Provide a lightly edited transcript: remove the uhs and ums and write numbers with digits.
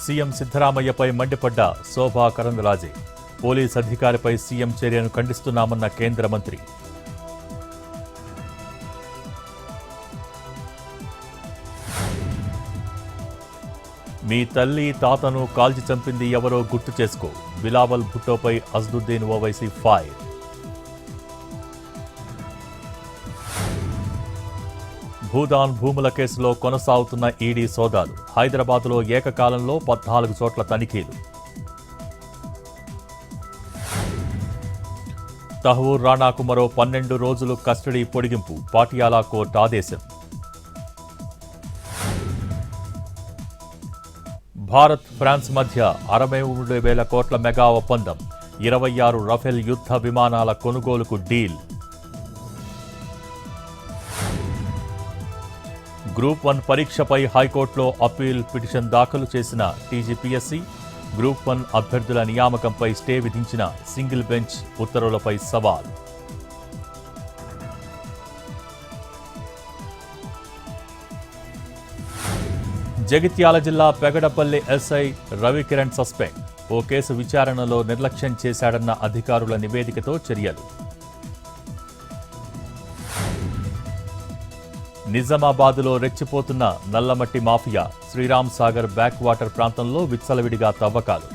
CM సిద్ధరామయ్యపై మండిపడ్డ శోభా Karandlaje. Police అధికారిపై CM చర్యను ఖండిస్తున్నామన్న కేంద్ర మంత్రి. మీ తల్లి తాతను కాల్చి చంపింది ఎవరో గుర్తు చేసుకో. బిలావల్ భుట్టోపై అజ్దుద్దీన్ ఓవైసీ ఫైర్. భూదాన్ భూముల కేసులో కొనసాగుతున్న ఈడీ సోదాలు. హైదరాబాద్లో ఏకకాలంలో 14 చోట్ల తనిఖీలు. తహవూర్ రాణాకు మరో 12 రోజులు కస్టడీ పొడిగింపు. పాటియాలా కోర్టు ఆదేశం. భారత్ ఫ్రాన్స్ మధ్య 63,000 కోట్ల మెగా ఒప్పందం. 26 రఫేల్ యుద్ధ విమానాల కొనుగోలుకు డీల్. గ్రూప్ 1 పరీక్షపై హైకోర్టులో అప్పీల్ పిటిషన్ దాఖలు చేసిన టీజీపీఎస్సీ. గ్రూప్ 1 అభ్యర్థుల నియామకంపై స్టే విధించిన సింగిల్ బెంచ్ ఉత్తర్వులపై సవాల్. జగిత్యాల జిల్లా పెగడపల్లి ఎస్ఐ రవికిరణ్ సస్పెండ్. ఓ కేసు విచారణలో నిర్లక్ష్యం చేశాడన్న అధికారుల నివేదికతో చర్యలు. నిజామాబాద్లో రెచ్చిపోతున్న నల్లమట్టి mafia. Sriram Sagar backwater ప్రాంతంలో విచ్చలవిడిగా తవ్వకాలు.